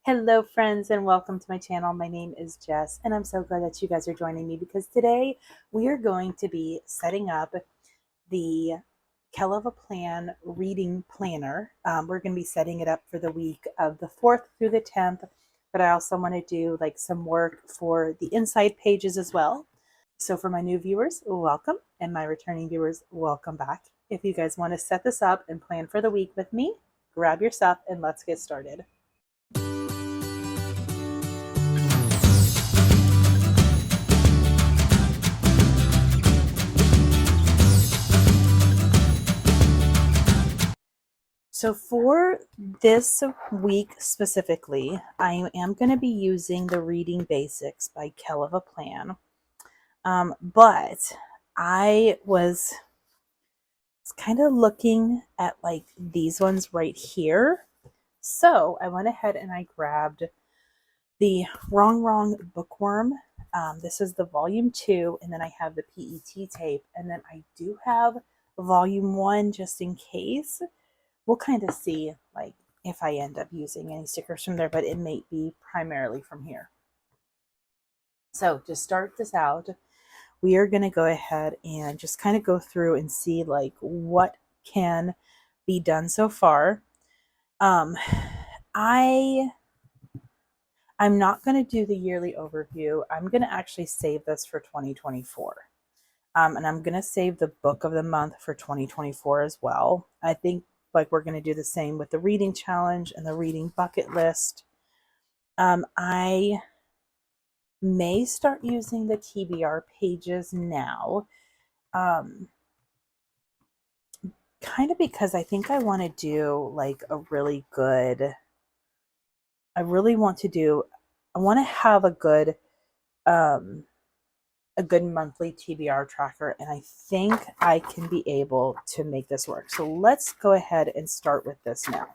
Hello friends and welcome to my channel. My name is Jess and I'm so glad that you guys are joining me because today we are going to be setting up the KellofaPlan Reading Planner. We're going to be setting it up for the week of the 4th through the 10th, but I also want to do like some work for the inside pages as well. So for my new viewers, welcome, and my returning viewers, welcome back. If you guys want to set this up and plan for the week with me, grab your stuff and let's get started. So for this week specifically, I am going to be using the Reading Basics by KellofaPlan. But I was kind of looking at like these ones right here. So I went ahead and I grabbed the Wrong Bookworm. This is the volume 2, and then I have the PET tape, and then I do have volume 1 just in case. We'll kind of see like if I end up using any stickers from there, but it may be primarily from here. So to start this out, we are going to go ahead and just kind of go through and see like what can be done so far. I'm not going to do the yearly overview. I'm going to actually save this for 2024. And I'm going to save the book of the month for 2024 as well. I think like we're going to do the same with the reading challenge and the reading bucket list. I may start using the TBR pages now. Kind of because I think I want to do like I want to have a good monthly TBR tracker, and I think I can be able to make this work. So let's go ahead and start with this now.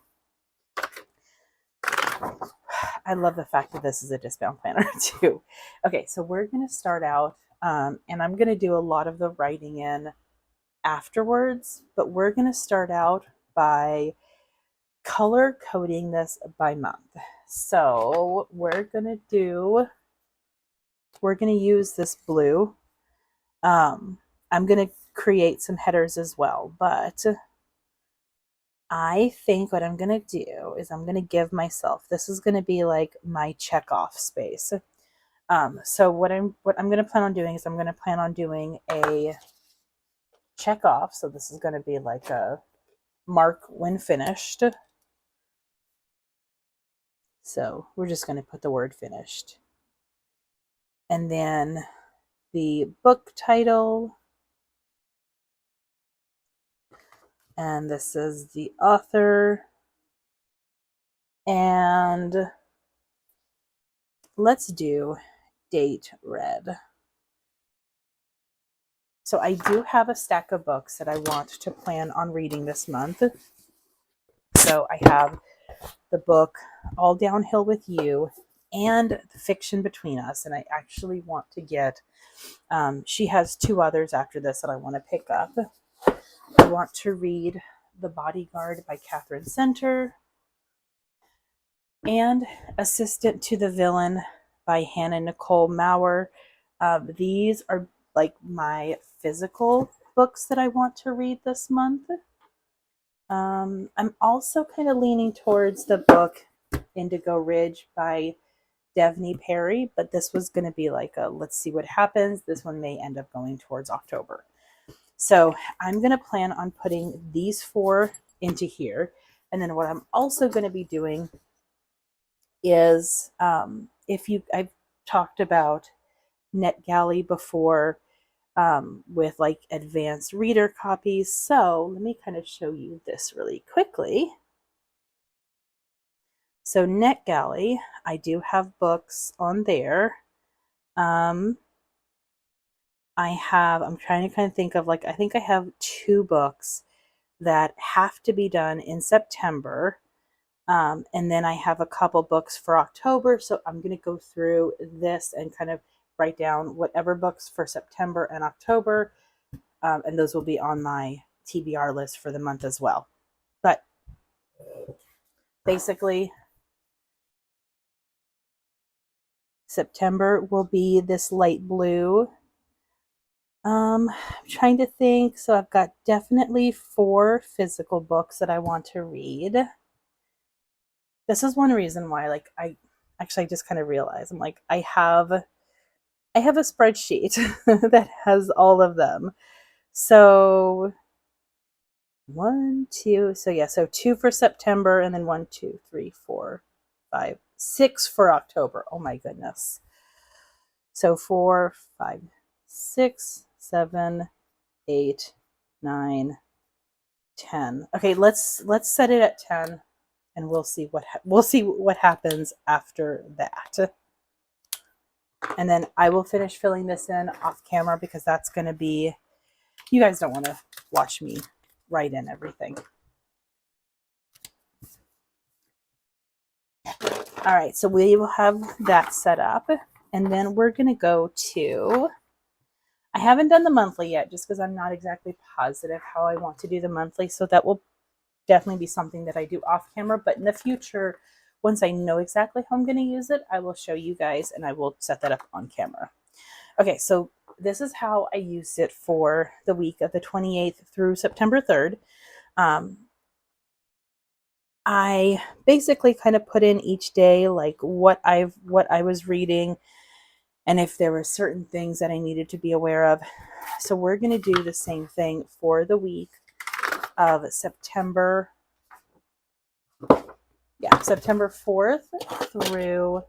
I love the fact that this is a discount planner too. Okay, so we're going to start out, and I'm going to do a lot of the writing in afterwards, but we're going to start out by color coding this by month. So we're going to use this blue. I'm going to create some headers as well, but I think what I'm going to do is I'm going to give myself, this is going to be like my check off space. So what I'm going to plan on doing is I'm going to plan on doing a check off. So this is going to be like a mark when finished. So we're just going to put the word finished. And then the book title. And this is the author. And let's do date read. So I do have a stack of books that I want to plan on reading this month. So I have the book All Downhill with You and The Fiction Between Us. And I actually want to get, she has 2 others after this that I want to pick up. I want to read The Bodyguard by Catherine Center and Assistant to the Villain by Hannah Nicole Maurer. These are like my physical books that I want to read this month. I'm also kind of leaning towards the book Indigo Ridge by Devney Perry, but this was going to be like a let's see what happens. This one may end up going towards October. So I'm going to plan on putting these 4 into here. And then what I'm also going to be doing is I've talked about NetGalley before with like advanced reader copies. So let me kind of show you this really quickly. So NetGalley, I do have books on there. I'm trying to kind of think of like, I think I have 2 books that have to be done in September. And then I have a couple books for October. So I'm going to go through this and kind of write down whatever books for September and October. And those will be on my TBR list for the month as well. But basically, September will be this light blue. I'm trying to think. So I've got definitely 4 physical books that I want to read. This is one reason why, like, I just kind of realized, I'm like, I have a spreadsheet that has all of them. So 1, 2, so yeah, so 2 for September, and then 1, 2, 3, 4, 5, 6 for October. Oh my goodness. So 4, 5, 6, 7, 8, 9, 10. Okay, let's set it at 10, and we'll see what happens after that. And then I will finish filling this in off camera, because that's going to be, you guys don't want to watch me write in everything. All right, so we will have that set up, and then we're going to go to, I haven't done the monthly yet, just because I'm not exactly positive how I want to do the monthly. So that will definitely be something that I do off camera. But in the future, once I know exactly how I'm going to use it, I will show you guys, and I will set that up on camera. Okay, so this is how I used it for the week of the 28th through September 3rd. I basically kind of put in each day, like what I was reading, and if there were certain things that I needed to be aware of. So we're going to do the same thing for the week of September 4th through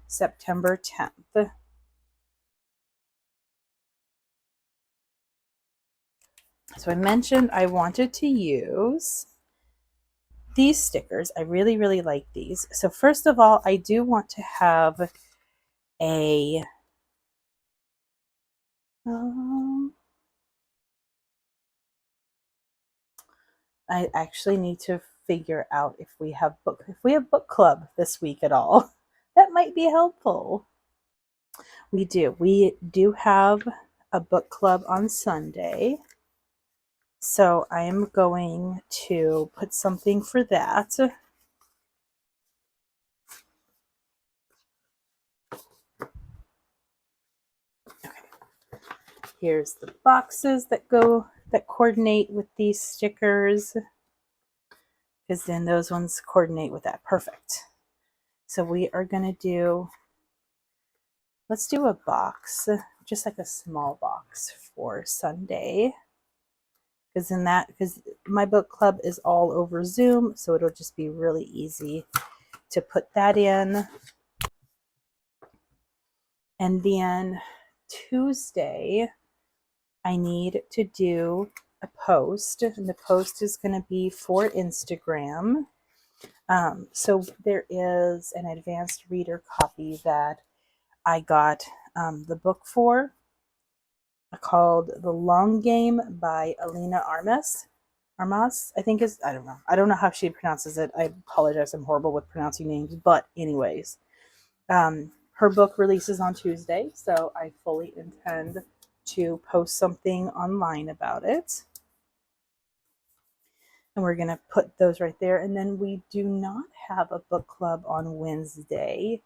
September 10th. So I mentioned I wanted to use these stickers. I really, really like these. So first of all, I do want to have a I actually need to figure out if we have book club this week at all. That might be helpful. We do have a book club on Sunday. So I am going to put something for that. Okay. Here's the boxes that coordinate with these stickers, because then those ones coordinate with that. Perfect. So we are going to do, let's do a box, just like a small box for Sunday. Because my book club is all over Zoom, so it'll just be really easy to put that in. And then Tuesday, I need to do a post, and the post is going to be for Instagram. So there is an advanced reader copy that I got the book for, called The Long Game by Alina Armas, I think is, I don't know. I don't know how she pronounces it. I apologize. I'm horrible with pronouncing names. But anyways, her book releases on Tuesday, so I fully intend to post something online about it. And we're going to put those right there. And then we do not have a book club on Wednesday.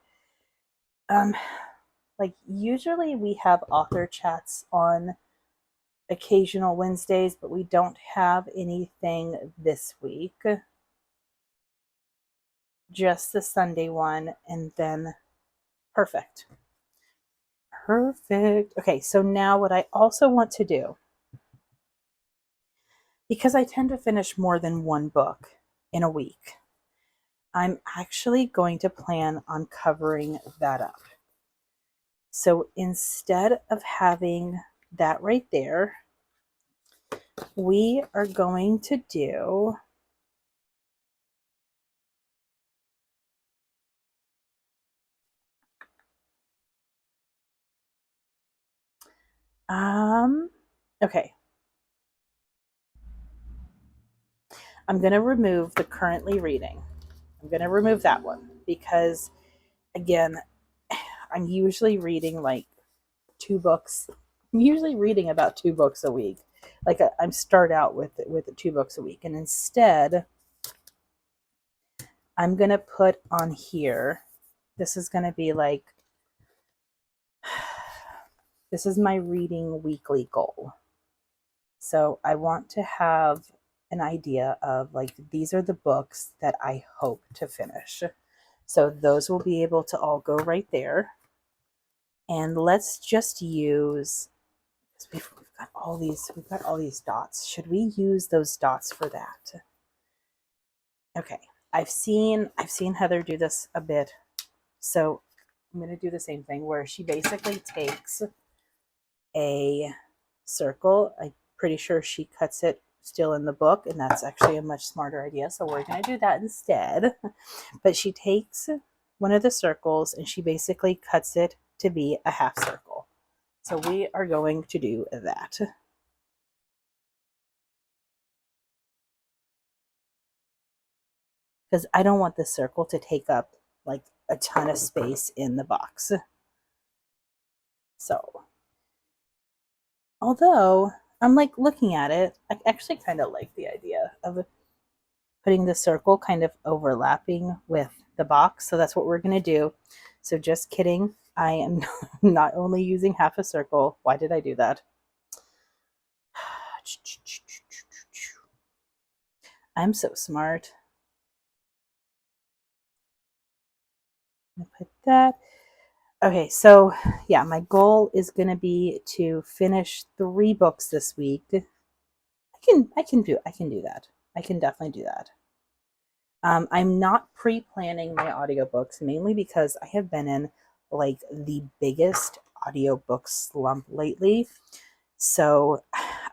Like usually we have author chats on occasional Wednesdays, but we don't have anything this week. Just the Sunday one, and then perfect. Okay, so now what I also want to do, because I tend to finish more than one book in a week, I'm actually going to plan on covering that up. So instead of having that right there, we are going to do okay. I'm going to remove the currently reading. I'm going to remove that one because, again, I'm usually reading like 2 books. I'm usually reading about 2 books a week. Like I start out with 2 books a week, and instead I'm going to put on here, this is going to be like this is my reading weekly goal. So I want to have an idea of like, these are the books that I hope to finish. So those will be able to all go right there. And let's just use, we've got all these dots. Should we use those dots for that? Okay. I've seen Heather do this a bit. So I'm going to do the same thing where she basically takes a circle. I'm pretty sure she cuts it still in the book, and that's actually a much smarter idea. So we're going to do that instead. But she takes one of the circles and she basically cuts it to be a half circle. So we are going to do that. Because I don't want the circle to take up like a ton of space in the box. So, although I'm like looking at it, I actually kind of like the idea of putting the circle kind of overlapping with the box. So that's what we're going to do. So just kidding. I am not only using half a circle. Why did I do that? I'm so smart. I'm gonna put that. Okay, so yeah, my goal is going to be to finish 3 books this week. I can do that. I can definitely do that. I'm not pre-planning my audiobooks mainly because I have been in like the biggest audiobook slump lately. So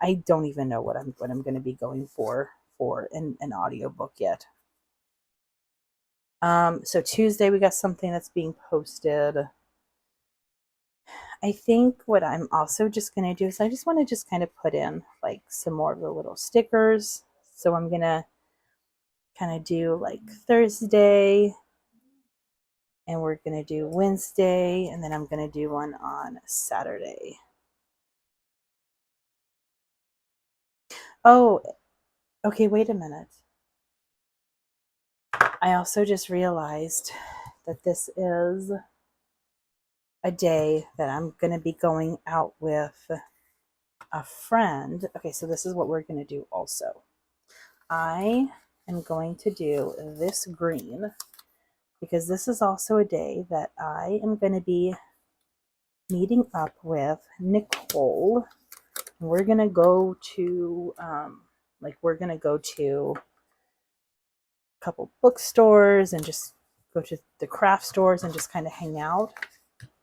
I don't even know what I'm going to be going for an audiobook yet. So Tuesday we got something that's being posted. I think what I'm also just going to do is I just want to just kind of put in like some more of the little stickers. So I'm going to kind of do like Thursday, and we're going to do Wednesday, and then I'm going to do one on Saturday. Oh, okay, wait a minute. I also just realized that this is a day that I'm going to be going out with a friend. Okay, so this is what we're going to do also. I am going to do this green because this is also a day that I am going to be meeting up with Nicole. We're going to go to, we're going to go to a couple bookstores and just go to the craft stores and just kind of hang out.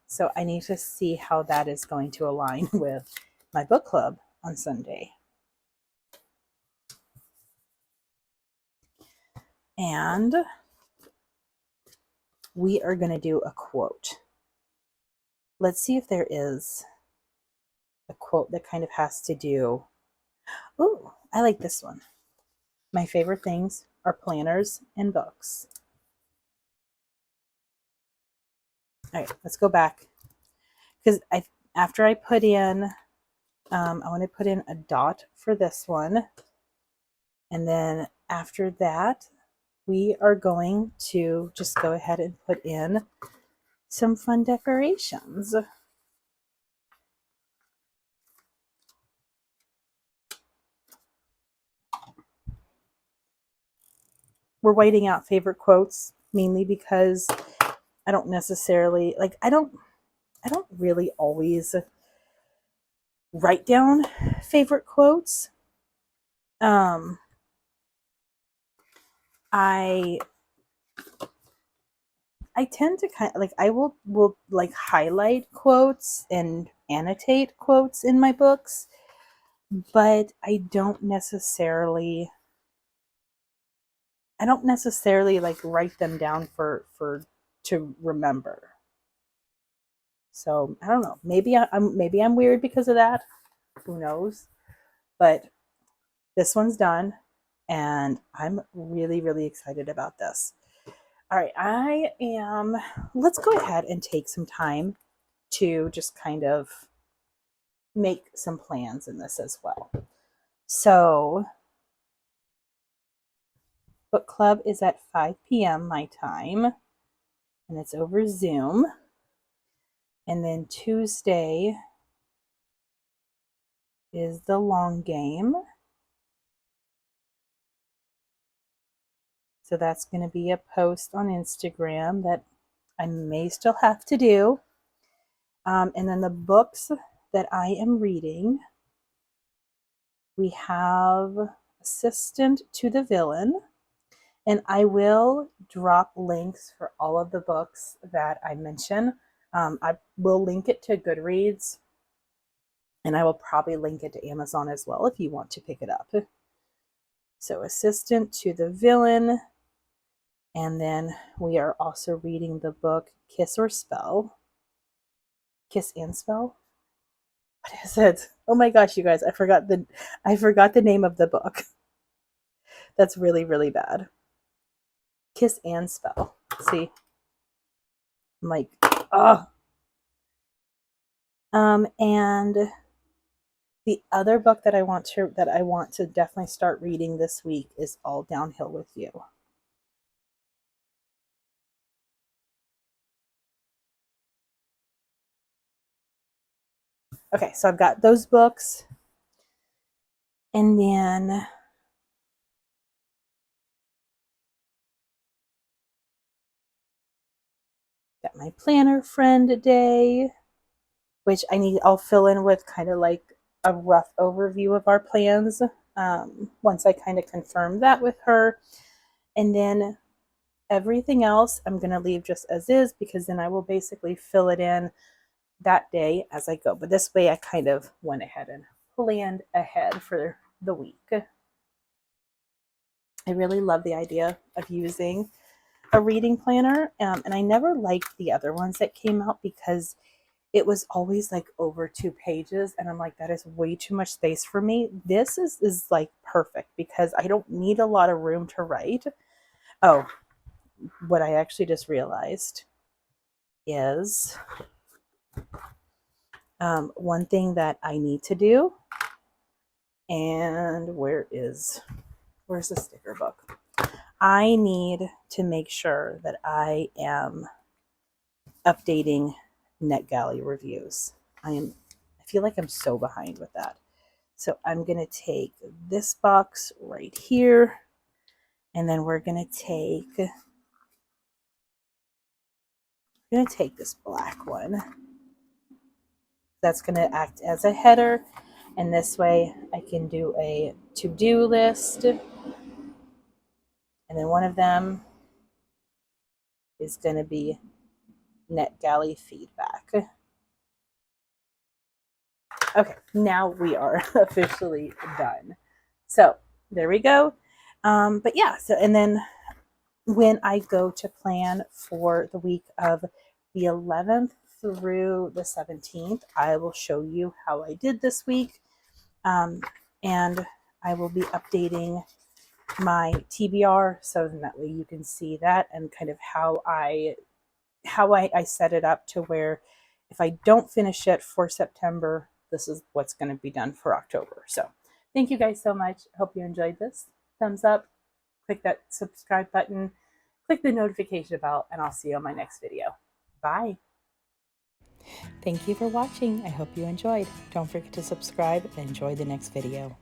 So I need to see how that is going to align with my book club on Sunday. And we are going to do a quote. Let's see if there is a quote that kind of has to do. Ooh, I like this one. My favorite things are planners and books. All right, let's go back. Because after I put in, I want to put in a dot for this one. And then after that, we are going to just go ahead and put in some fun decorations. We're whiting out favorite quotes mainly because I don't necessarily I don't really always write down favorite quotes. I tend to kind of I will like highlight quotes and annotate quotes in my books, but I don't necessarily like write them down for to remember. So I don't know. Maybe I'm weird because of that. Who knows? But this one's done, and I'm really really excited about this. All right, let's go ahead and take some time to just kind of make some plans in this as well. So, book club is at 5 p.m. my time, and it's over Zoom. And then Tuesday, is The Long Game. So that's going to be a post on Instagram that I may still have to do. And then the books that I am reading, we have Assistant to the Villain. And I will drop links for all of the books that I mention. I will link it to Goodreads, and I will probably link it to Amazon as well if you want to pick it up. So Assistant to the Villain. And then we are also reading the book Kiss or Spell. Kiss and Spell? What is it? Oh my gosh, you guys, I forgot the name of the book. That's really, really bad. Kiss and Spell. See? I'm like, oh. And the other book that I want to definitely start reading this week is All Downhill with You. Okay, so I've got those books. And then got my planner friend day, which I'll fill in with kind of like a rough overview of our plans once I kind of confirm that with her. And then everything else I'm going to leave just as is, because then I will basically fill it in that day as I go. But this way I kind of went ahead and planned ahead for the week. I really love the idea of using a reading planner, and I never liked the other ones that came out because it was always like over 2 pages, and I'm like, that is way too much space for me. This is like perfect because I don't need a lot of room to write. Oh, what I actually just realized is one thing that I need to do, and where's the sticker book? I need to make sure that I am updating NetGalley reviews. I feel like I'm so behind with that. So I'm going to take this box right here, and then we're going to take this black one. That's going to act as a header, and this way I can do a to-do list, and then one of them is going to be NetGalley feedback. Okay, now we are officially done. So there we go. But yeah, so and then when I go to plan for the week of the 11th through the 17th, I will show you how I did this week. And I will be updating my TBR so that way you can see that and kind of how I set it up to where if I don't finish it for September, this is what's going to be done for October. So thank you guys so much. Hope you enjoyed this. Thumbs up, click that subscribe button, click the notification bell, and I'll see you on my next video. Bye. Thank you for watching. I hope you enjoyed. Don't forget to subscribe and enjoy the next video.